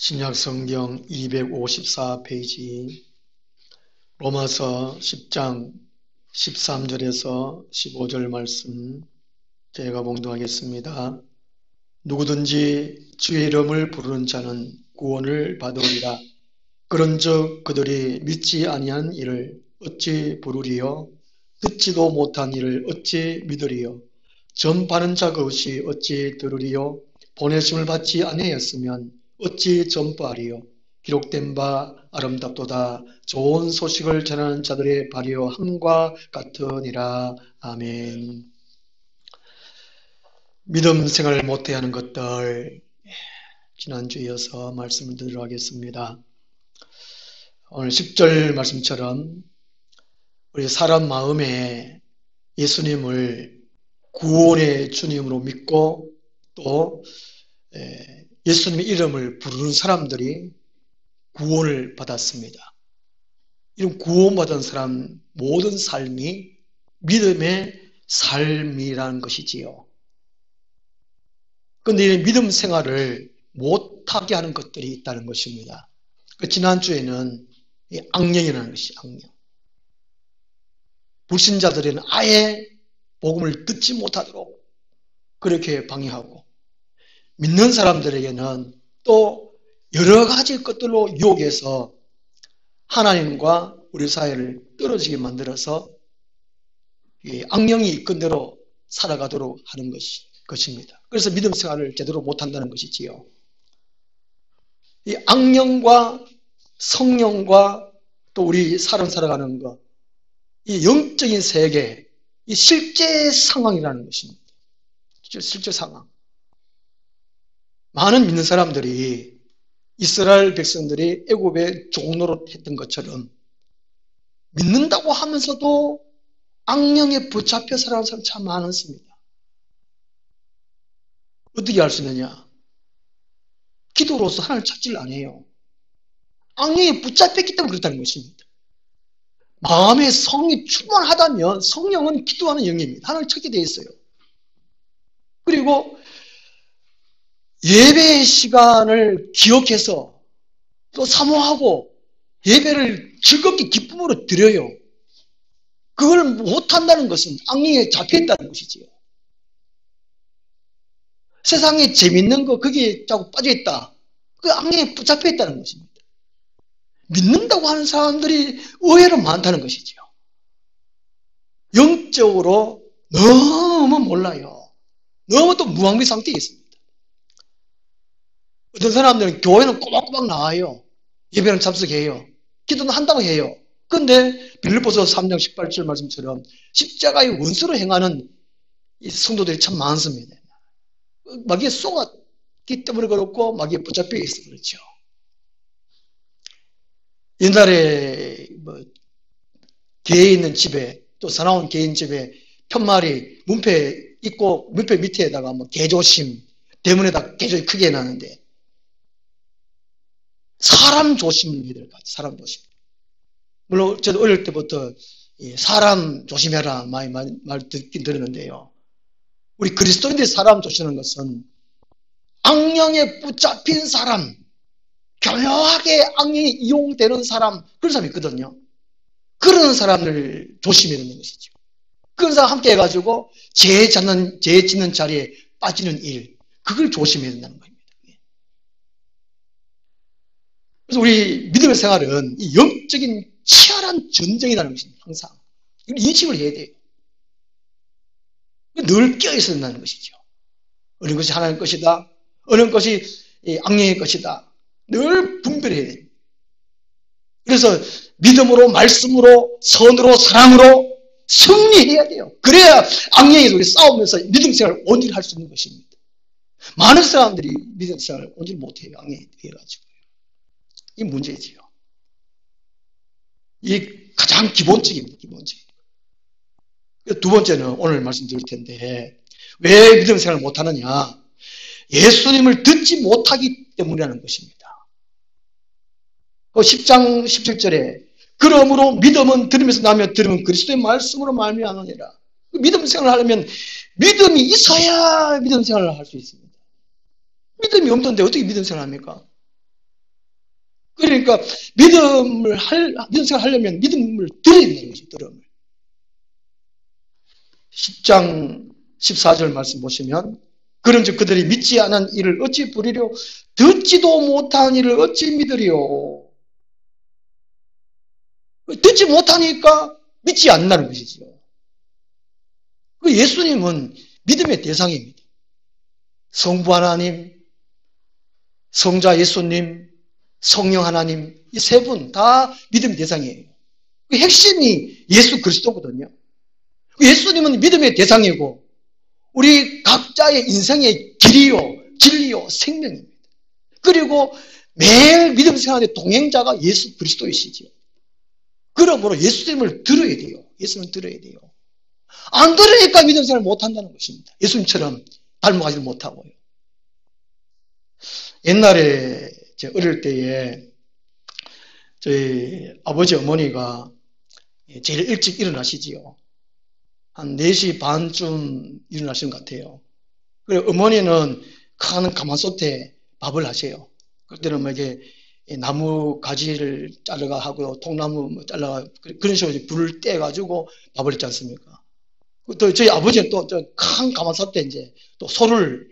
신약성경 254페이지 로마서 10장 13절에서 15절 말씀 제가 봉독하겠습니다. 누구든지 주의 이름을 부르는 자는 구원을 받으리라. 그런즉 그들이 믿지 아니한 이를 어찌 부르리요? 듣지도 못한 이를 어찌 믿으리요? 전파하는 자가 없이 어찌 들으리요? 보내심을 받지 아니하였으면 어찌 전파하리요? 기록된 바 아름답도다. 좋은 소식을 전하는 자들의 발이요 함과 같으니라. 아멘. 믿음 생활을 못해 하는 것들 지난주에 이어서 말씀을 드리러 하겠습니다. 오늘 10절 말씀처럼 우리 사람 마음에 예수님을 구원의 주님으로 믿고 또 예수님의 이름을 부르는 사람들이 구원을 받았습니다. 이런 구원받은 사람 모든 삶이 믿음의 삶이라는 것이지요. 그런데 이 믿음 생활을 못하게 하는 것들이 있다는 것입니다. 지난주에는 이 악령이라는 것이 악령. 불신자들에는 아예 복음을 듣지 못하도록 그렇게 방해하고 믿는 사람들에게는 또 여러 가지 것들로 유혹해서 하나님과 우리 사회를 떨어지게 만들어서 악령이 이끈 대로 살아가도록 하는 것입니다. 그래서 믿음 생활을 제대로 못한다는 것이지요. 이 악령과 성령과 또 우리 사람 살아가는 것, 이 영적인 세계, 이 실제 상황이라는 것입니다. 실제 상황. 많은 믿는 사람들이 이스라엘 백성들이 애굽의 종노릇 했던 것처럼 믿는다고 하면서도 악령에 붙잡혀 살아가는 사람 참 많습니다. 어떻게 알 수 있느냐? 기도로서 하나님을 찾지를 안 해요. 악령에 붙잡혔기 때문에 그렇다는 것입니다. 마음의 성이 충만하다면 성령은 기도하는 영입니다. 하나님을 찾게 되어 있어요. 그리고 예배의 시간을 기억해서 또 사모하고 예배를 즐겁게 기쁨으로 드려요. 그걸 못한다는 것은 악령에 잡혀있다는 것이지요. 세상에 재밌는 거 거기에 자꾸 빠져있다. 그 악령에 붙잡혀있다는 것입니다. 믿는다고 하는 사람들이 의외로 많다는 것이지요. 영적으로 너무 몰라요. 너무 또 무방비 상태에 있습니다. 어떤 사람들은 교회는 꼬박꼬박 나와요. 예배는 참석해요. 기도는 한다고 해요. 그런데 빌립보서 3장 18절 말씀처럼 십자가의 원수로 행하는 이 성도들이 참 많습니다. 마귀에 속았기 때문에 그렇고 마귀에 붙잡혀 있어 그렇죠. 옛날에 개에 있는 집에 또 사나운 개인 집에 편말이 문패 있고 문패 밑에다가 개조심 대문에다 개조심 크게 해놨는데 사람 조심을 해야 될 것 같아요. 사람 조심. 물론 저도 어릴 때부터 사람 조심해라 많이 말 듣긴 들었는데요. 우리 그리스도인들이 사람 조심하는 것은 악령에 붙잡힌 사람, 교묘하게 악령이 이용되는 사람, 그런 사람이 있거든요. 그런 사람을 조심해야 되는 것이죠. 그런 사람 함께 해가지고 죄 짓는 자리에 빠지는 일, 그걸 조심해야 된다는 겁니다. 그래서 우리 믿음의 생활은 이 영적인 치열한 전쟁이라는 것입니다. 항상. 이걸 인식을 해야 돼요. 늘 껴있어야 된다는 것이죠. 어느 것이 하나님의 것이다. 어느 것이 악령의 것이다. 늘 분별해야 됩니다. 그래서 믿음으로, 말씀으로, 선으로, 사랑으로 승리해야 돼요. 그래야 악령이 우리 싸우면서 믿음 생활을 온전히 할 수 있는 것입니다. 많은 사람들이 믿음 생활을 온전히 못해요. 악령에 의해가지고. 이 문제지요. 이 가장 기본적입니다. 기본적인. 두 번째는 오늘 말씀드릴 텐데 왜 믿음 생활을 못하느냐? 예수님을 듣지 못하기 때문이라는 것입니다. 10장 17절에 그러므로 믿음은 들으면서 나며 들으면 그리스도의 말씀으로 말미암으니라. 믿음 생활을 하려면 믿음이 있어야 믿음 생활을 할 수 있습니다. 믿음이 없는데 어떻게 믿음 생활을 합니까? 그러니까 믿음 생활 하려면 믿음을 들어야 되는 거죠. 들음을. 10장 14절 말씀 보시면 그런즉 그들이 믿지 않은 이를 어찌 부리려 듣지도 못한 이를 어찌 믿으리요. 듣지 못하니까 믿지 않는다는 것이죠. 예수님은 믿음의 대상입니다. 성부 하나님, 성자 예수님, 성령 하나님 이 세 분 다 믿음의 대상이에요. 그 핵심이 예수 그리스도거든요. 예수님은 믿음의 대상이고 우리 각자의 인생의 길이요, 진리요, 생명입니다. 그리고 매일 믿음 생활의 동행자가 예수 그리스도이시죠. 그러므로 예수님을 들어야 돼요. 예수님을 들어야 돼요. 안 들으니까 믿음 생활을 못한다는 것입니다. 예수님처럼 닮아가지 못하고요. 옛날에 제 어릴 때에 저희 아버지 어머니가 제일 일찍 일어나시지요. 한 4시 반쯤 일어나시는 것 같아요. 그리고 어머니는 큰 가마솥에 밥을 하세요. 그때는 뭐 이게 나무 가지를 잘라가 하고 통나무 잘라가 그런 식으로 불을 떼가지고 밥을 했지 않습니까? 또 저희 아버지는 또 큰 가마솥에 이제 또 소죽을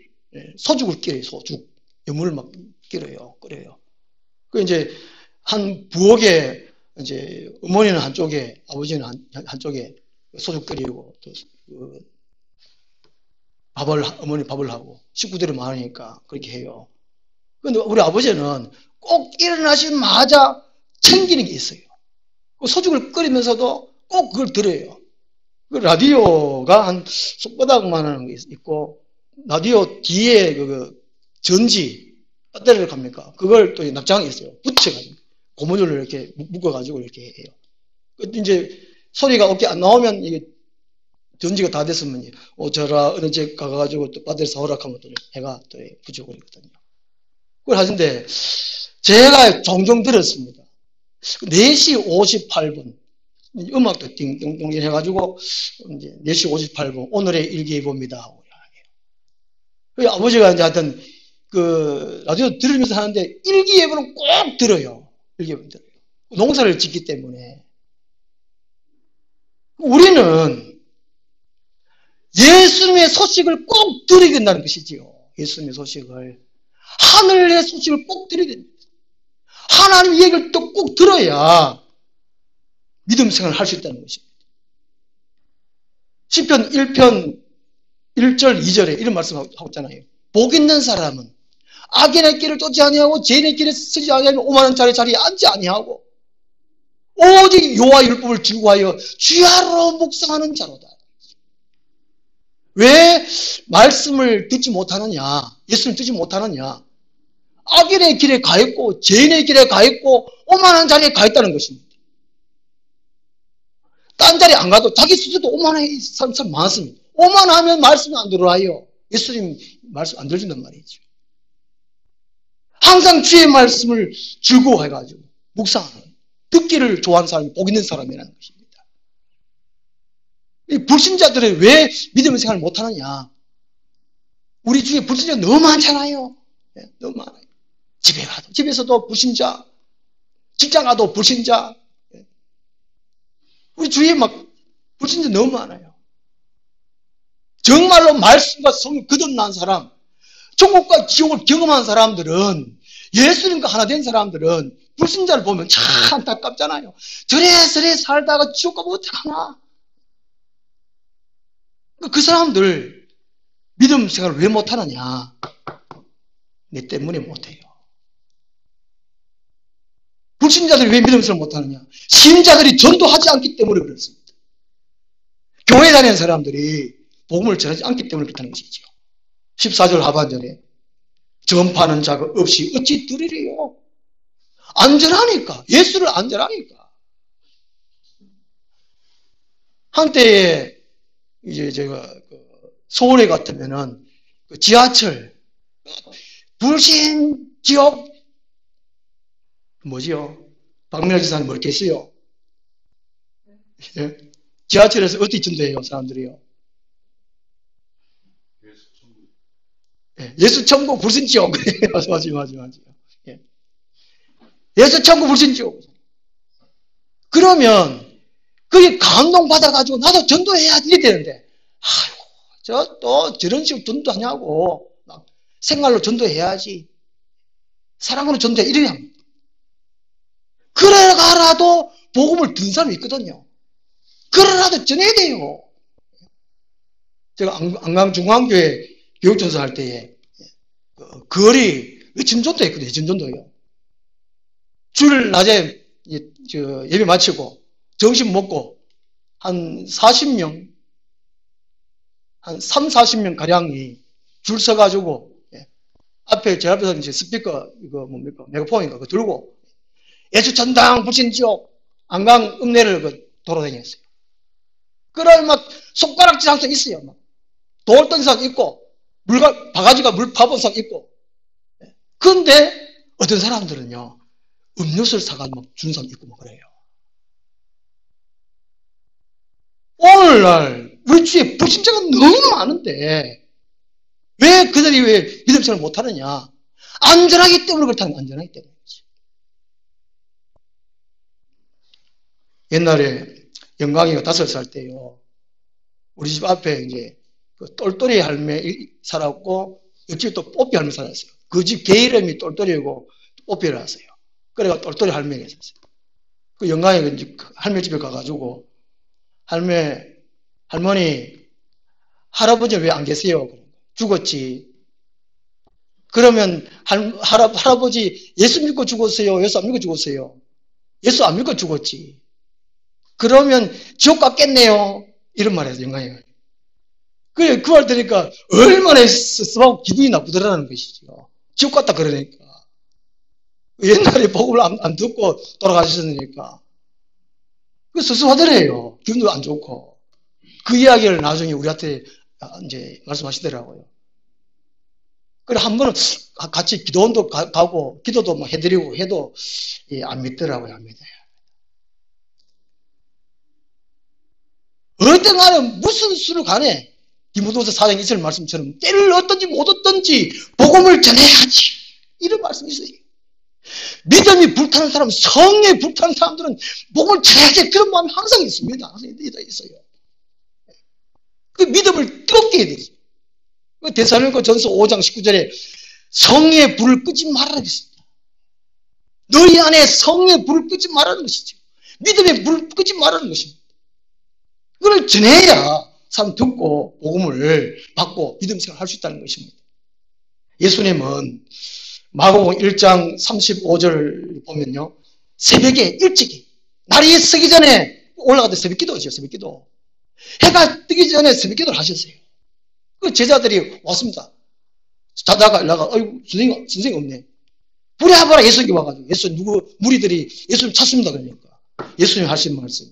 끓여요. 소죽. 여물을 막 끓여요. 끓여요. 그 이제 한 부엌에 이제 어머니는 한쪽에 아버지는 한쪽에 소죽 끓이고 또 어머니 밥을 하고 식구들이 많으니까 그렇게 해요. 근데 우리 아버지는 꼭 일어나시자마자 챙기는 게 있어요. 소죽을 끓이면서도 꼭 그걸 들어요. 그 라디오가 한 손바닥만한 게 있고 라디오 뒤에 그 전지 배터리를 갑니까? 그걸 또 납작한 게 있어요. 붙여가지고 고무줄을 이렇게 묶어가지고 이렇게 해요. 이제 소리가 어깨 안 나오면 이게 전지가 다 됐으면 저라 어느 집 가가지고 또 배터리 사오라 하면 또 해가 또 붙이고 그러거든요. 그걸 하는데 제가 종종 들었습니다. 4시 58분 음악도 띵띵띵 해가지고 이제 4시 58분 오늘의 일기예보입니다 하고 해요. 아버지가 이제 하여튼 그 라디오 들으면서 하는데 일기예보는 꼭 들어요. 일기예보는 들어요. 농사를 짓기 때문에 우리는 예수님의 소식을 꼭 들어야 된다는 것이지요. 예수님의 소식을 하늘의 소식을 꼭 들어야 됩니다. 하나님 얘기를 또 꼭 들어야 믿음 생활을 할 수 있다는 것입니다. 시편 1편 1절 2절에 이런 말씀하고 있잖아요. 복 있는 사람은 악인의 길을 쫓지 아니하고 죄인의 길에 서지 아니하며 오만한 자리에 앉지 아니하고 오직 여호와의 율법을 즐거워하여 주야로 묵상하는 자로다. 왜 말씀을 듣지 못하느냐? 예수를 듣지 못하느냐? 악인의 길에 가 있고 죄인의 길에 가 있고 오만한 자리에 가 있다는 것입니다. 딴 자리 안 가도 자기 스스로도 오만한 사람 많습니다. 오만하면 말씀이 안 들어와요. 예수님 말씀 안 들어준단 말이죠. 항상 주의 말씀을 즐거워해가지고 묵상하는 듣기를 좋아하는 사람이 복 있는 사람이라는 것입니다. 이 불신자들이 왜 믿음의 생활을 못하느냐? 우리 주위에 불신자 너무 많잖아요. 네, 너무 많아요. 집에 가도 집에서도 불신자, 직장 가도 불신자. 우리 주위에 막 불신자 너무 많아요. 정말로 말씀과 성령 거듭난 사람, 천국과 지옥을 경험한 사람들은 예수님과 하나 된 사람들은 불신자를 보면 참 안타깝잖아요. 저래 살다가 지옥 가면 어떡하나. 그 사람들 믿음 생활을 왜 못하느냐? 내 때문에 못해요. 불신자들이 왜 믿음 생활을 못하느냐? 신자들이 전도하지 않기 때문에 그렇습니다. 교회 다니는 사람들이 복음을 전하지 않기 때문에 그렇다는 것이죠. 14절 하반절에 전파하는 자가 없이 어찌 들으리요? 안전하니까. 예수를 안전하니까. 한때에 이제 제가 서울에 같으면은 지하철 불신 지역 뭐지요? 박민아 지사는 모르겠어요. 예? 지하철에서 어디 전도해요, 사람들이요? 예수 천국 불신 지역. 맞아. 예. 예수 천국 불신지요. 그러면 그게 감동받아가지고 나도 전도해야지 이래 되는데, 아이고, 또 저런 식으로 전도하냐고. 막 생활로 전도해야지. 사랑으로 전도해. 이래야 합니다. 그래가라도 복음을 든 사람이 있거든요. 그래라도 전해야 돼요. 제가 안강중앙교회 교육전서 할 때에 거리 외침전도 했거든요. 외침전도요. 주일 낮에 예배 마치고 점심 먹고 한 40명, 한 3, 40명 가량이 줄 서가지고 앞에 제 앞에서 이제 스피커 이거 뭡니까 메가폰인가 그거 들고 예수 전당 불신지옥 안강 읍내를 돌아다녔어요. 그래 막 손가락질 항상 있어요. 막 돌 던지상 있고 바가지가 물 파본상 있고. 그런데 어떤 사람들은요 음료수를 사가지고 막 주는 사람 있고 뭐 그래요. 오늘날 우리 주위에 불신자가 너무 많은데 왜 그들이 왜 믿음 생활을 못하느냐? 안전하기 때문에 그렇다는 거예요. 안전하기 때문이지. 옛날에 영광이가 5살 때요. 우리 집 앞에 이제 그 똘똘이 할매 살았고 옆집에 또 뽀삐 할매 살았어요. 그 집 개 이름이 똘똘이고 뽀삐를 했어요. 그래가 똘똘이 할매가 있었어요. 그 영광이가 이제 할매 집에 가가지고 할머니 할아버지 왜 안 계세요? 죽었지. 그러면 할아버지 예수 믿고 죽었어요? 예수 안 믿고 죽었어요? 예수 안 믿고 죽었지. 그러면 지옥 갔겠네요. 이런 말 해서 영광이가. 그래, 그 말 들으니까 얼마나 씁하고 기분이 나쁘더라는 것이죠. 지옥 갔다 그러니까. 옛날에 복음을 안 듣고 돌아가셨으니까. 그 섭섭하더래요. 기분도 안 좋고. 그 이야기를 나중에 우리한테 이제 말씀하시더라고요. 그래, 한 번은 같이 기도원도 가고, 기도도 뭐 해드리고 해도, 안 믿더라고요, 안 믿어요. 어떤 간에 무슨 수를 간에, 디모데후서 4장 2절 말씀처럼, 때를 얻든지 못 얻든지, 복음을 전해야지. 이런 말씀이 있어요. 믿음이 불타는 사람, 성에 불타는 사람들은 복음을 전해야지. 그런 마음이 항상 있습니다. 항상 있어요. 그 믿음을 뜨겁게 해야 되죠. 데살로니가 전서 5장 19절에 성의 불을 끄지 말라는 것입니다. 너희 안에 성의 불을 끄지 말라는 것이죠. 믿음의 불을 끄지 말라는 것입니다. 그걸 전해야 사람 듣고 복음을 받고 믿음 생활을 할 수 있다는 것입니다. 예수님은 마가복음 1장 35절 보면요. 새벽에 일찍이 날이 서기 전에 올라갈 때 새벽 기도죠. 새벽 기도. 해가 뜨기 전에 새벽 기도를 하셨어요. 그 제자들이 왔습니다. 자다가 일어나가, 선생님 없네. 부랴부랴 예수님이 와가지고, 무리들이 예수님 찾습니다. 그러니까. 예수님 하신 말씀이.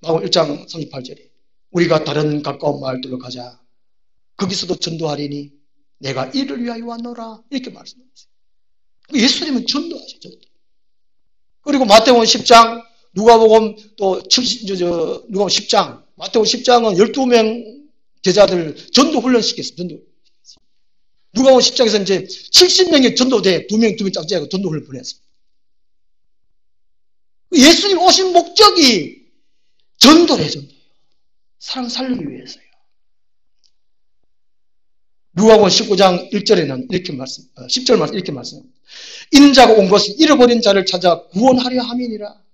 마가복음 1장 38절에. 우리가 다른 가까운 마을들로 가자. 거기서도 전도하리니 내가 이를 위하여 왔노라. 이렇게 말씀하셨어요. 예수님은 전도하죠, 전도. 그리고 마태복음 10장, 누가복음 또 누가복음 10장, 마태복음 10장은 12명 제자들 전도 훈련시켰어요. 전도. 누가복음 10장에서 이제 70명의 전도대 2명 짝지하고 전도 훈련 보냈어요. 예수님 오신 목적이 전도래, 전도예요. 사람 살리기 위해서요. 누가복음 19장 1절에는 이렇게 10절 말씀 이렇게 말씀합니다. 인자가 온 것은 잃어버린 자를 찾아 구원하려 함이니라.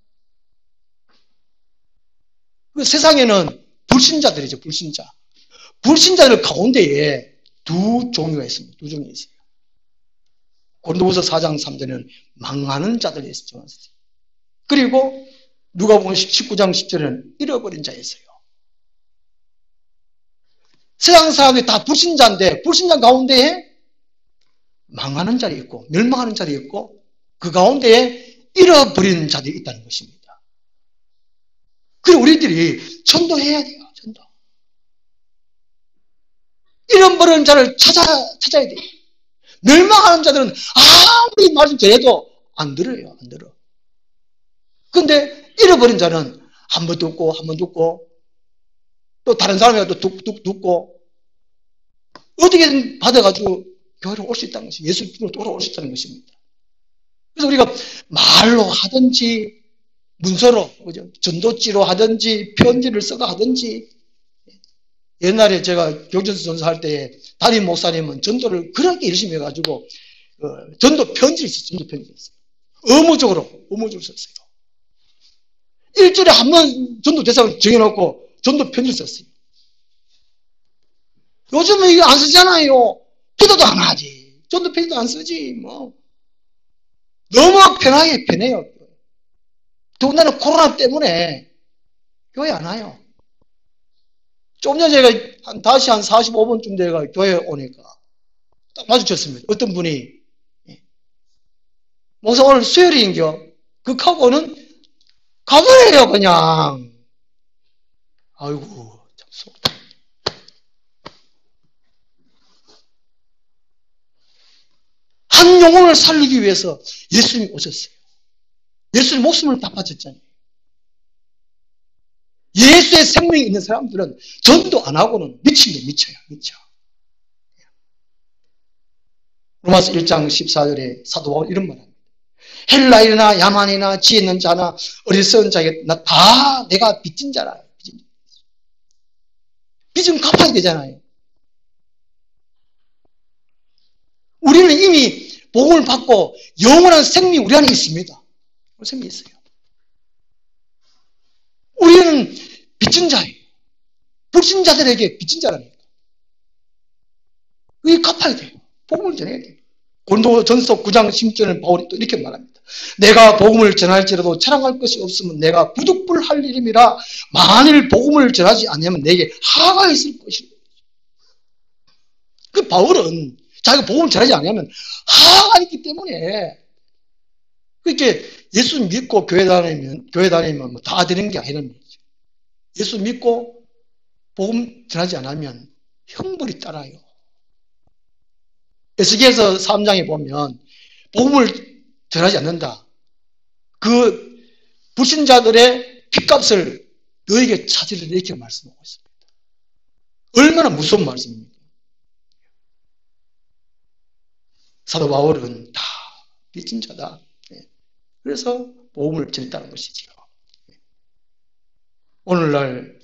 그 세상에는 불신자들이죠, 불신자. 불신자들 가운데에 두 종류가 있습니다. 두 종류가 있어요. 고린도후서 4장 3절에는 망하는 자들이 있어요. 그리고 누가복음 19장 10절에는 잃어버린 자 있어요. 세상 사람들이 다 불신자인데 불신자 가운데에 망하는 자리 있고 멸망하는 자리 있고 그 가운데에 잃어버린 자들이 있다는 것입니다. 그리고 우리들이 전도해야 돼요. 전도. 잃어버린 자를 찾아야 돼요. 멸망하는 자들은 아무리 말씀 전해도 안 들어요. 안 들어. 근데 잃어버린 자는 한 번 듣고 한 번 듣고 또 다른 사람이 또 듣고 어떻게든 받아가지고 교회로 올 수 있다는 것이 예수님으로 돌아올 수 있다는 것입니다. 그래서 우리가 말로 하든지 문서로, 그죠? 전도지로 하든지 편지를 써가 하든지, 옛날에 제가 교전수 전사할 때에 담임 목사님은 전도를 그렇게 열심히 해가지고 전도 편지를 썼어요. 전도 편지를 썼어요. 의무적으로 썼어요. 일주일에 한 번 전도 대상을 정해놓고 전도 편지를 썼어요. 요즘은 이거 안 쓰잖아요. 기도도 안 하지. 전도 편지도 안 쓰지. 뭐 너무 편해요. 더군다나 코로나 때문에 교회 안 와요. 좀 전에 제가 다시 한 45분쯤 돼가 교회 오니까 딱 마주쳤습니다. 어떤 분이 목사 오늘 수요일인겨? 하고는 가버려요 그냥. 아이고 참 속다. 한 영혼을 살리기 위해서 예수님이 오셨어요. 예수님 목숨을 다 바쳤잖아요. 예수의 생명이 있는 사람들은 전도 안 하고는 미치죠. 미쳐. 로마서 1장 14절에 사도 바울이 이런 말합니다. 헬라인이나 야만이나 지혜 있는 자나 어리석은 자에게 다 내가 빚진 자라. 빚은 갚아야 되잖아요. 우리는 이미 복음을 받고 영원한 생명이 우리 안에 있습니다. 생명이 있어요. 우리는 빚진 자예요. 불신자들에게 빚진 자라니까. 이게 갚아야 돼요. 복음을 전해야 돼요. 고린도전서 9장 16절에 바울이 또 이렇게 말합니다. 내가 복음을 전할지라도 자랑할 것이 없으면 내가 부득불할 일임이라. 만일 복음을 전하지 않으면 내게 하가 있을 것이다. 그 바울은 자기가 복음을 전하지 않으면 하가 있기 때문에 그렇게 예수 믿고 교회 다니면 뭐 다 되는 게 아니라는 거죠. 예수 믿고 복음 전하지 않으면 형벌이 따라요. 에스겔서 3장에 보면 복음을 전하지 않는다. 그 불신자들의 핏값을 너에게 찾으리라 이렇게 말씀하고 있습니다. 얼마나 무서운 말씀입니까? 사도 바울은 다 빚진 자다. 그래서 복음을 전했다는 것이지요. 오늘날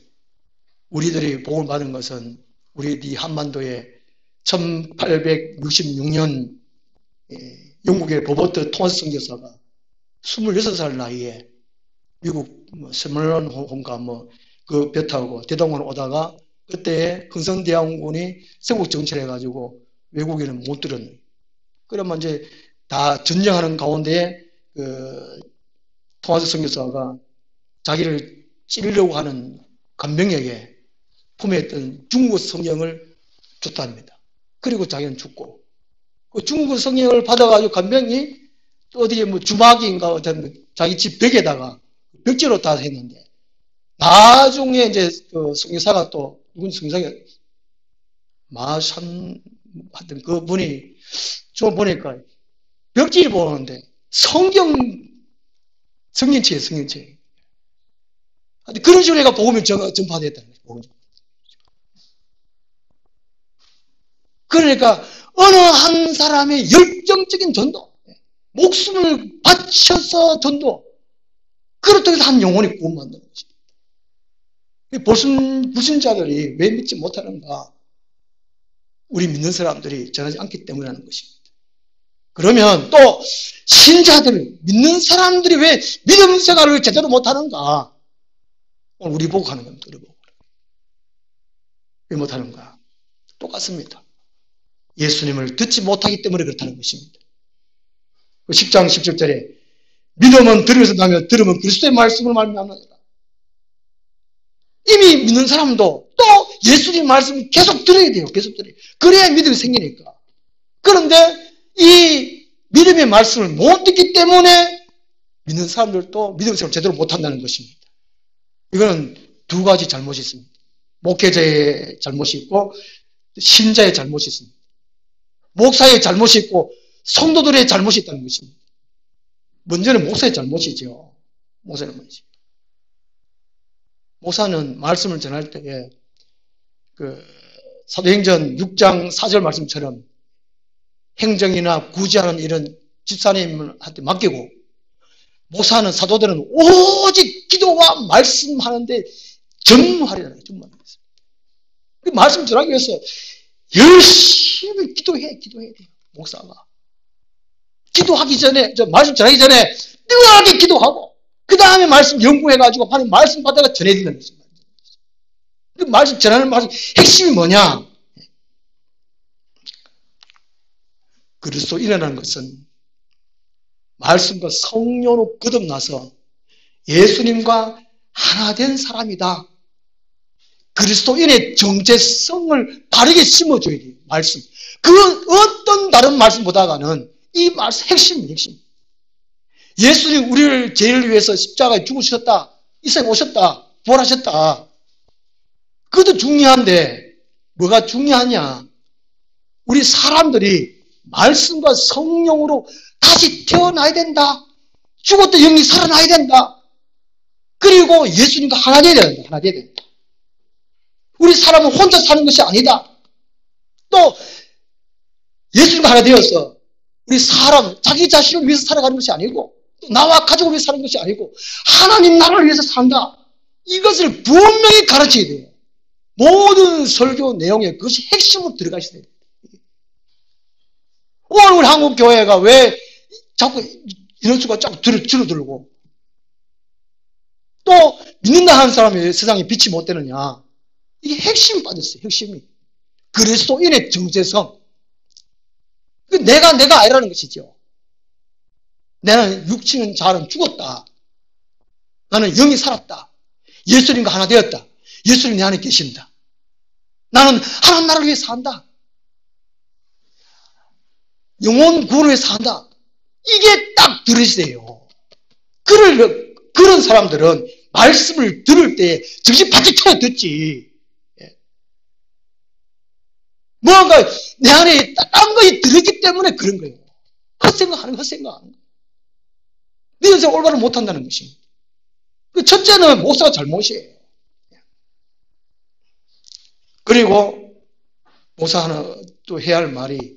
우리들이 복음을 받은 것은 우리 한반도에 1866년 영국의 로버트 토마스 선교사가 26살 나이에 미국 스멀런 홈가 그 배 타고 대동강을 오다가 그때 흥성대항군이 세국 정치를 해가지고 외국인은 못 들었는. 그러면 이제 다 전쟁하는 가운데 그 토마스 선교사가 자기를 찌르려고 하는 간병에게 품에 있던 중국 성경을 줬답니다. 그리고 자기는 죽고 그 중국 성경을 받아가지고 간병이 또 어디에 뭐 주막인가 어떤 자기 집 벽에다가 벽지로 다 했는데 나중에 이제 그 성교사가 또 누군 성교사가 마산 하여튼 그 분이 저 보니까 벽지를 보는데 성경책 그런 식으로 해가 복음이 전파됐다는 거예요. 그러니까 어느 한 사람의 열정적인 전도, 목숨을 바쳐서 전도, 그렇다고 해서 한 영혼이 구원받는 것입니다. 불신자들이 왜 믿지 못하는가? 우리 믿는 사람들이 전하지 않기 때문이라는 것입니다. 그러면 또 신자들, 믿는 사람들이 왜 믿음 생활을 제대로 못하는가? 오늘 우리 보고 하는 겁니다. 우리 보고. 왜 못하는가? 똑같습니다. 예수님을 듣지 못하기 때문에 그렇다는 것입니다. 10장 17절에 믿음은 들으면서 나며 들으면 그리스도의 말씀을 말미암느니라. 이미 믿는 사람도 또 예수님 말씀을 계속 들어야 돼요. 계속 들어야 돼요. 그래야 믿음이 생기니까. 그런데 이 믿음의 말씀을 못 듣기 때문에 믿는 사람들도 믿음 생활을 제대로 못한다는 것입니다. 이거는 두 가지 잘못이 있습니다. 목회자의 잘못이 있고 신자의 잘못이 있습니다. 목사의 잘못이 있고 성도들의 잘못이 있다는 것입니다. 먼저는 목사의 잘못이죠. 목사는 뭐지? 목사는 말씀을 전할 때에 그 사도행전 6장 4절 말씀처럼 행정이나 구제하는 이런 집사님한테 맡기고 목사는 사도들은 오직 기도와 말씀하는데 전무하리라. 그 말씀 전하기 위해서 열심히 기도해야 돼요. 목사가. 기도하기 전에, 말씀 전하기 전에 뜨거하게 기도하고, 그 다음에 말씀 연구해가지고, 하나님 말씀 받다가 전해드리는 거죠. 그 말씀 전하는 말씀, 핵심이 뭐냐? 그리스도인이라는 것은 말씀과 성령으로 거듭나서 예수님과 하나 된 사람이다. 그리스도인의 정체성을 바르게 심어줘야 돼요. 말씀. 그 어떤 다른 말씀보다는 이 말씀 핵심이에요. 핵심. 예수님 우리를 죄를 위해서 십자가에 죽으셨다. 이 세상에 오셨다. 부활하셨다. 그것도 중요한데 뭐가 중요하냐? 우리 사람들이 말씀과 성령으로 다시 태어나야 된다. 죽었던 영이 살아나야 된다. 그리고 예수님과 하나 되어야 된다. 하나 되어야 된다. 우리 사람은 혼자 사는 것이 아니다. 또 예수님과 하나 되어서 우리 사람 자기 자신을 위해서 살아가는 것이 아니고 또 나와 가족을 위해서 사는 것이 아니고 하나님 나라를 위해서 산다. 이것을 분명히 가르쳐야 돼요. 모든 설교 내용에 그것이 핵심으로 들어가 있어야 돼요. 오늘 우리 한국 교회가 왜 자꾸 인원수가 자꾸 줄어들고 또 믿는다 하는 사람이 세상에 빛이 못 되느냐. 이게 핵심이 빠졌어요. 핵심이. 그리스도인의 정체성. 내가 아니라는 것이죠. 나는 육신은 자는 죽었다. 나는 영이 살았다. 예수님과 하나 되었다. 예수님 내 안에 계신다. 나는 하나님 나라를 위해 산다. 영혼 구원을 위해 산다. 이게 딱 들으세요. 그런 사람들은 말씀을 들을 때 정신 바짝 차려 듣지. 뭔가 내 안에 딴 것이 들었기 때문에 그런 거예요. 헛생각하는 거예요. 네 인생 올바로 못한다는 것이. 그 첫째는 목사가 잘못이에요. 그리고 목사 하나 또 해야 할 말이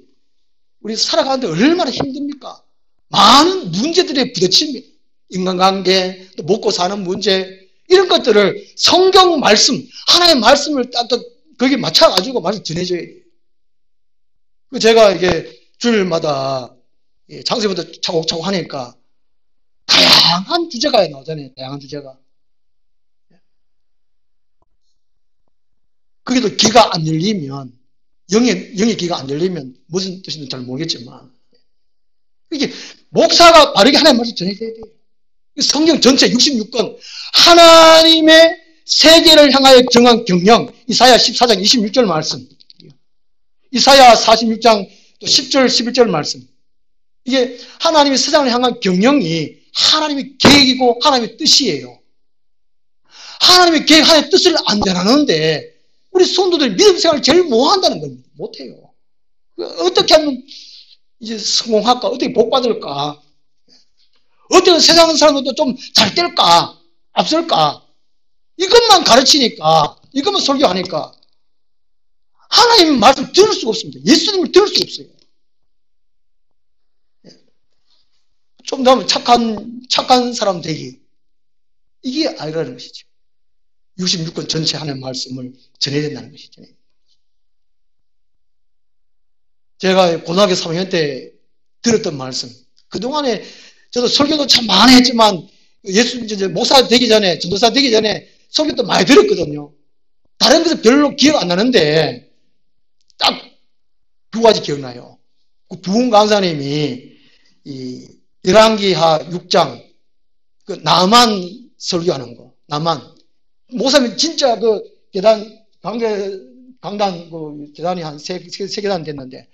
우리 살아가는데 얼마나 힘듭니까? 많은 문제들에 부딪힙니다. 인간관계, 또 먹고 사는 문제 이런 것들을 성경 말씀, 하나의 말씀을 딱 거기에 맞춰가지고 말씀 전해줘야 돼요. 제가 이게 주일마다 장세부터 차곡차곡 하니까 다양한 주제가 나오잖아요. 다양한 주제가. 거기도 귀가 안 열리면 영의 귀가 안 열리면 무슨 뜻인지 잘 모르겠지만 이게 목사가 바르게 하나님 말씀 전해야 돼요. 성경 전체 66권 하나님의 세계를 향하여 정한 경영 이사야 14장 26절 말씀 이사야 46장 또 10절 11절 말씀 이게 하나님의 세상을 향한 경영이 하나님의 계획이고 하나님의 뜻이에요. 하나님의 계획 하나님의 뜻을 안 전하는데 우리 성도들이 믿음 생활을 제일 못한다는 겁니다. 못해요. 어떻게 하면 이제 성공할까? 어떻게 복받을까? 어떻게 세상 사람들도 좀 잘 될까? 앞설까? 이것만 가르치니까, 이것만 설교하니까 하나님의 말씀 들을 수가 없습니다. 예수님을 들을 수 없어요. 좀 더 착한 사람 되기. 이게 아니라는 것이죠. 66권 전체 하나님의 말씀을 전해야 된다는 것이죠. 제가 고등학교 3학년 때 들었던 말씀. 그동안에 저도 설교도 참 많이 했지만 이제 목사 되기 전에, 전도사 되기 전에 설교도 많이 들었거든요. 다른 것은 별로 기억 안 나는데 딱 두 가지 기억나요. 그 부흥 강사님이 이 열왕기하 6장 그 나만 설교하는 거. 나만. 목사님 진짜 그 계단 강단 그 계단이 한 세 계단 됐는데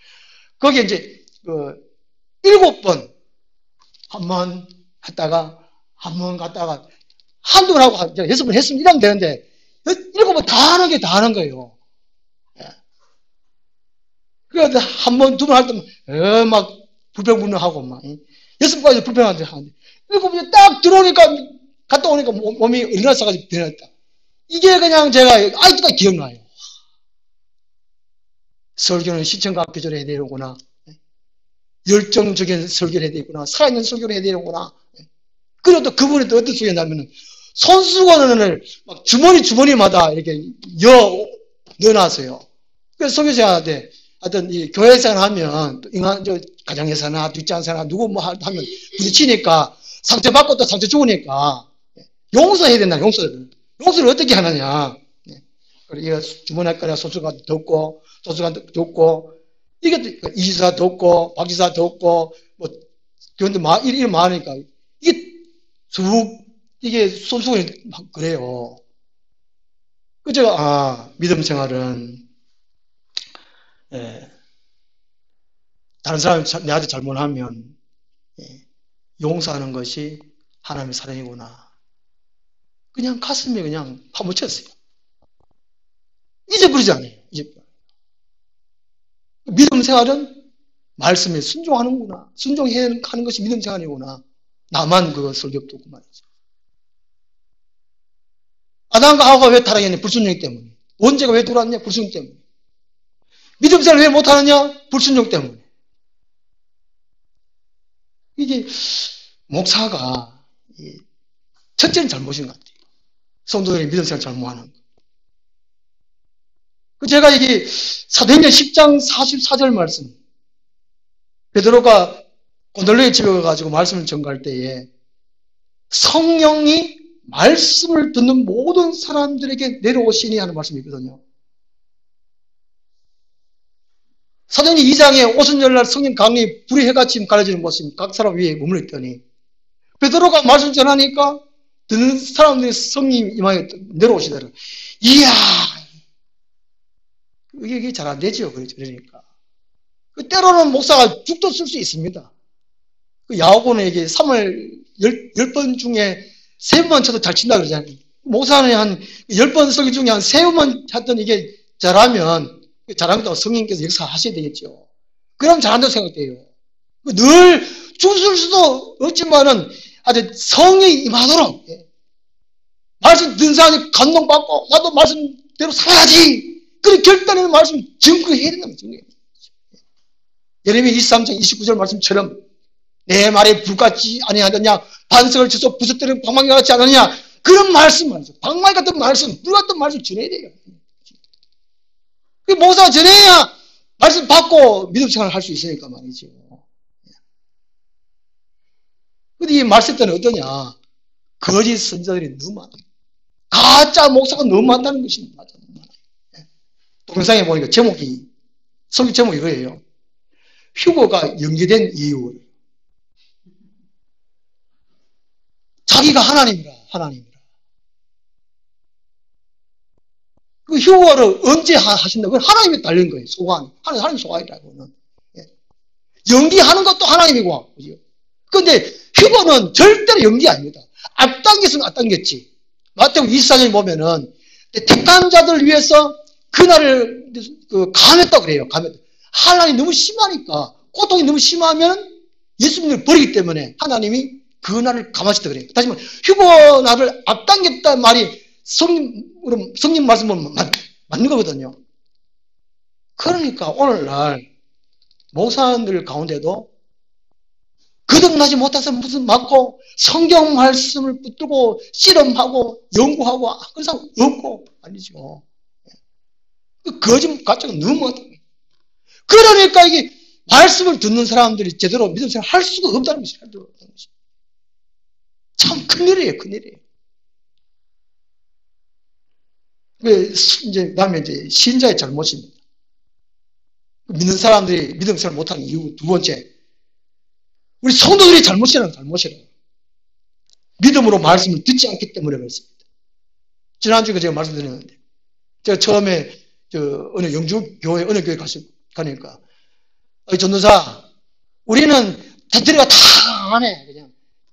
거기에 이제 그 7번 한 번 했다가 한 번 갔다가 한두 번 하고 6번 했으면 이러면 되는데 7번 다 하는 거예요. 예. 그래서 한 번, 두 번 할 때만 막 불평불능하고 막 6번까지 불평하는데 7번에 딱 들어오니까 갔다 오니까 몸이 일어나서가지고 변했다. 이게 그냥 제가 아직도 기억나요. 설교는 시청각 기절에 해야 되는구나. 열정적인 설교를 해야 되구나. 살아있는 설교를 해야 되는구나. 그리고 또 그분이 또 어떤 소리냐면은 손수건을 막 주머니마다 이렇게 넣어놨어요. 그래서 설교자한테 하여튼 이 교회 생활하면 또 가정에서나 뒷장사나 누구 뭐 하면 부딪히니까 상처받고 또 상처 주으니까 용서해야 된다. 용서를 어떻게 하느냐. 그리고 주문할 손수건 덮고 손수건 덮고 이게 이지사 덮고 박지사 덮고 뭐 그런데 일이 많으니까 이게 손수건이 막 그래요. 그 제가 믿음 생활은 다른 사람이 내한테 잘못하면 용서하는 것이 하나님의 사랑이구나. 그냥 가슴에 그냥 파묻혔어요. 잊어버리지 않아요. 믿음 생활은 말씀에 순종하는구나. 순종해야 하는 것이 믿음 생활이구나. 나만 그거 설교도 없고 말이죠. 아담과 하와가 왜 타락했냐? 불순종 때문에. 원죄가 왜 들어왔냐? 불순종 때문에. 믿음 생활을 왜 못하느냐? 불순종 때문에. 이게 목사가 첫째는 잘못인 것 같아요. 성도들이 믿음 생활 잘못하는 거. 제가 이게 사도행전 10장 44절 말씀, 베드로가 고넬료의 집에 가가지고 말씀을 전가할 때에 성령이 말씀을 듣는 모든 사람들에게 내려오시니 하는 말씀이 있거든요. 사도행전 2장에 오순절날 성령 강림이 불이 해같이 가려지는 모습, 각 사람 위에 머물러 있더니 베드로가 말씀 전하니까 듣는 사람들이 성령이 임하여 내려오시더라고요. 이야, 이게 잘 안 되죠. 그러니까. 때로는 목사가 죽도 쓸 수 있습니다. 야고보는 이게 3월 10번 중에 3번 쳐도 잘 친다 그러잖아요. 목사는 한 10번 설교 중에 한 3번 했던 이게 잘하면, 잘하면 성령께서 역사하셔야 되겠죠. 그럼 잘한다고 생각돼요. 늘 죽을 수도 없지만은 아주 성령이 임하도록, 말씀 듣는 사람이 감동받고, 나도 말씀대로 살아야지. 그런 결단하는 말씀 증거해야 된다는 거죠. 예레미야 23장 29절 말씀처럼 내 말에 불같이 아니하느냐, 반석을 쳐서 부서뜨리는 방망이 같지 않느냐, 그런 말씀 말이죠. 방망이 같은 말씀, 불 같은 말씀 전해야 돼요. 그 목사가 전해야 말씀 받고 믿음 생활을 할 수 있으니까 말이죠. 근데 이 말씀 때는 어떠냐? 거짓 선자들이 너무 많아요. 가짜 목사가 너무 많다는 것입니다. 동영상에 보니까 설교 제목이 이거예요. 휴거가 연기된 이유. 자기가 하나님이라. 그 휴거를 언제 하신다? 그건 하나님이 달린 거예요. 소관. 하나님 소관이라고는. 연기하는 것도 하나님이고. 그런데 휴거는 절대로 연기 아닙니다. 앞당겼으면 앞당겼지. 마태복음 24절 보면은 택한 자들 위해서 그날을 감했다고 그래요. 하나님이 너무 심하니까, 고통이 너무 심하면 예수님을 버리기 때문에 하나님이 그날을 감하셨다 그래요. 다시 말해, 휴거 날을 앞당겼다는 말이 성령 말씀으로 맞는 거거든요. 그러니까 오늘날 목사님들 가운데도 거듭나지 못해서 무슨 맞고 성경 말씀을 붙들고 실험하고 연구하고 그런 사람 없고 아니죠. 그 거짓 가짜가 너무 많다. 그러니까 이게 말씀을 듣는 사람들이 제대로 믿음 생활 할 수가 없다는 것이 참 큰일이에요, 큰일이에요. 그다음에 이제 신자의 잘못입니다. 믿는 사람들이 믿음 생활 못하는 이유 두 번째, 우리 성도들이 잘못이라요. 믿음으로 말씀을 듣지 않기 때문에 그렇습니다. 지난주에 제가 말씀드렸는데, 제가 처음에 어느 영주 교회, 어느 교회 가니까, 전도사, 우리는 들어가 다 안 해. 그냥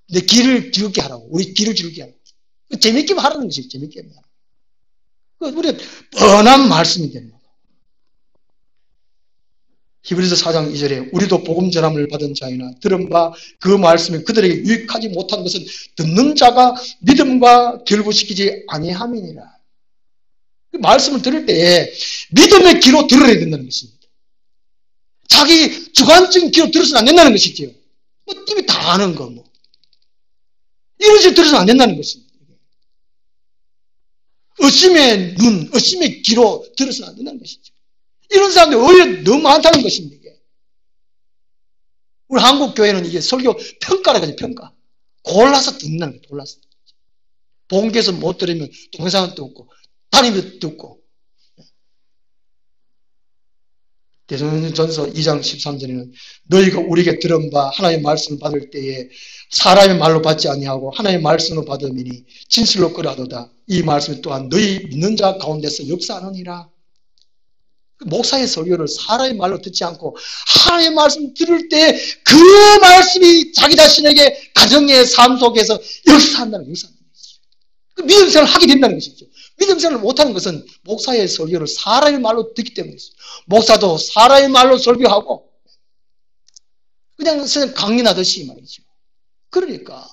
내 길을 즐겁게 하라고. 우리 길을 즐겁게 하라고. 재밌게만 하라는 것이 재밌게만 하라고. 우리 뻔한 말씀이 됩니다. 히브리서 4장 2절에 우리도 복음 전함을 받은 자이나 들은 바 그 말씀이 그들에게 유익하지 못한 것은 듣는 자가 믿음과 결부시키지 아니함이니라. 그 말씀을 들을 때에 믿음의 귀로 들어야 된다는 것입니다. 자기 주관적인 기로 들어서는 안 된다는 것이지요. 뭐, 이미 다 아는 거, 뭐. 이런 식으로 들어서는 안 된다는 것입니다. 의심의 눈, 의심의 귀로 들어서는 안 된다는 것이죠. 이런 사람들이 오히려 너무 많다는 것입니다. 이게. 우리 한국 교회는 이게 설교 평가라고 하죠, 평가. 골라서 듣는다는 거예요, 골라서. 본교에서 못 들으면 동영상은 듣고, 다니면 듣고. 대전서 2장 13절에는 너희가 우리에게 들은 바 하나님의 말씀을 받을 때에 사람의 말로 받지 아니하고 하나님의 말씀으로 받으니 진실로 끌어도다. 이 말씀 또한 너희 믿는 자 가운데서 역사하느니라. 목사의 설교를 사람의 말로 듣지 않고 하나님의 말씀 들을 때 그 말씀이 자기 자신에게 가정의 삶 속에서 역사한다는 것이죠. 믿음 생활을 하게 된다는 것이죠. 믿음 생활을 못하는 것은 목사의 설교를 사람의 말로 듣기 때문이죠. 목사도 사람의 말로 설교하고 그냥 강연하듯이 말이죠. 그러니까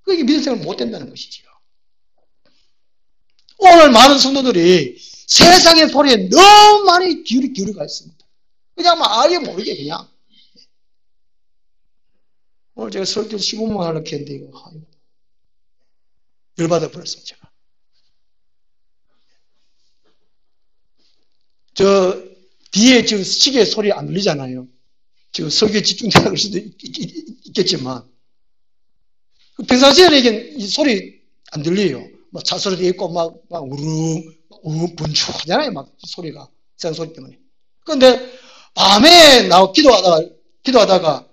그게 믿음 생활을 못 된다는 것이죠. 오늘 많은 성도들이 세상의 소리에 너무 많이 기울이가 있습니다. 그냥 막 아예 모르게 그냥. 오늘 제가 설교 15분 하려고 했는데 이거 열받아 버렸어요, 제가. 저 뒤에 지금 시계 소리 안 들리잖아요. 지금 설교에 집중되어 그럴 수도 있겠지만 평상시에는 이게 소리 안 들려요. 막 차소리도 있고 막 우릉 분주하잖아요, 막 소리가 세상 소리 때문에. 그런데 밤에 기도하다가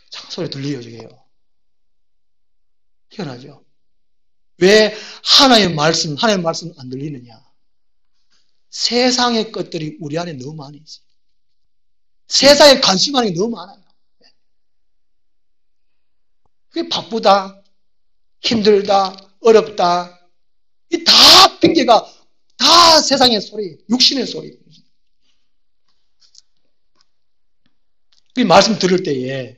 착 소리 들려요, 저게요. 희한하죠. 왜 하나님의 말씀 안 들리느냐? 세상의 것들이 우리 안에 너무 많이 있어요. 세상에 관심하는 게 너무 많아요. 그게 바쁘다, 힘들다, 어렵다, 이 다 핑계가 다 세상의 소리, 육신의 소리. 이 말씀 들을 때에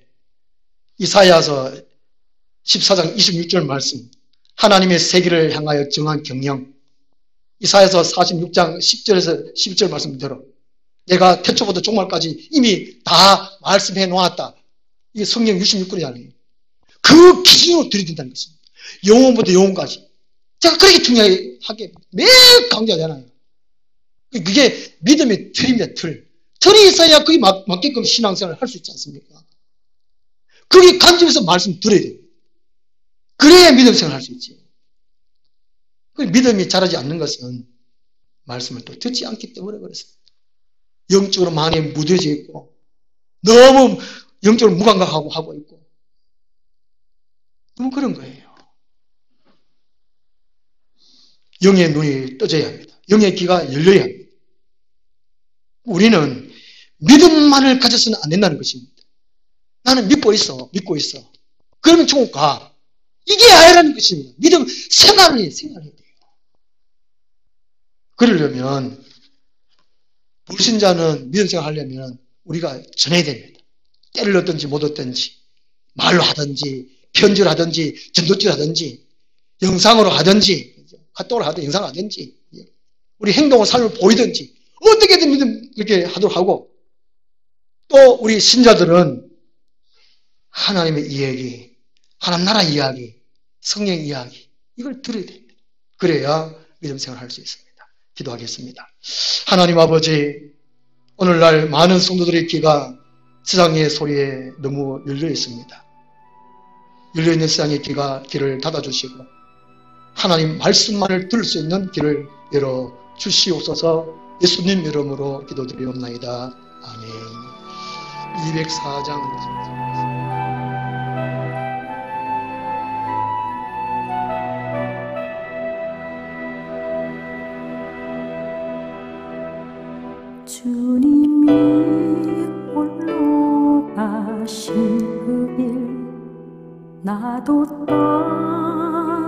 이사야서 14장 26절 말씀, 하나님의 세계를 향하여 정한 경영, 이사야서 46장 10절에서 11절 말씀대로 내가 태초부터 종말까지 이미 다 말씀해 놓았다. 이게 성경 66권이잖아요. 그 기준으로 들이댄다는 것입니다. 영혼부터 영혼까지. 제가 그렇게 중요하게 매일 강조하잖아요. 그게 믿음의 틀입니다, 틀. 틀이 있어야 그게 맞게끔 신앙생활을 할 수 있지 않습니까? 그게 간접해서 말씀 들어야 돼요. 그래야 믿음생활을 할 수 있지. 믿음이 자라지 않는 것은 말씀을 또 듣지 않기 때문에 그렇습니다. 영적으로 많이 무뎌져 있고 너무 영적으로 무감각하고 하고 있고 너무 그런 거예요. 영의 눈이 떠져야 합니다. 영의 귀가 열려야 합니다. 우리는 믿음만을 가져서는 안 된다는 것입니다. 나는 믿고 있어. 그러면 천국 가. 이게 아니라는 것입니다. 믿음 생활을 해야 돼요. 그러려면 불신자는 믿음 생활 하려면 우리가 전해야 됩니다. 때를 얻든지 못 얻든지 말로 하든지 편지를 하든지 전도지를 하든지 영상으로 하든지 카톡으로 하든지 영상을 하든지 우리 행동을 삶을 보이든지 어떻게든 믿음 이렇게 하도록 하고 또 우리 신자들은 하나님의 이야기, 하나님 나라 이야기, 성령 이야기 이걸 들어야 됩니다. 그래야 믿음 생활을 할 수 있습니다. 기도하겠습니다. 하나님 아버지, 오늘날 많은 성도들의 귀가 세상의 소리에 너무 열려 있습니다. 열려있는 세상의 귀를 닫아주시고 하나님 말씀만을 들을 수 있는 귀를 열어 주시옵소서. 예수님 이름으로 기도드리옵나이다. 아멘. 204장 주님이 홀로 가신 그 길 나도 따라가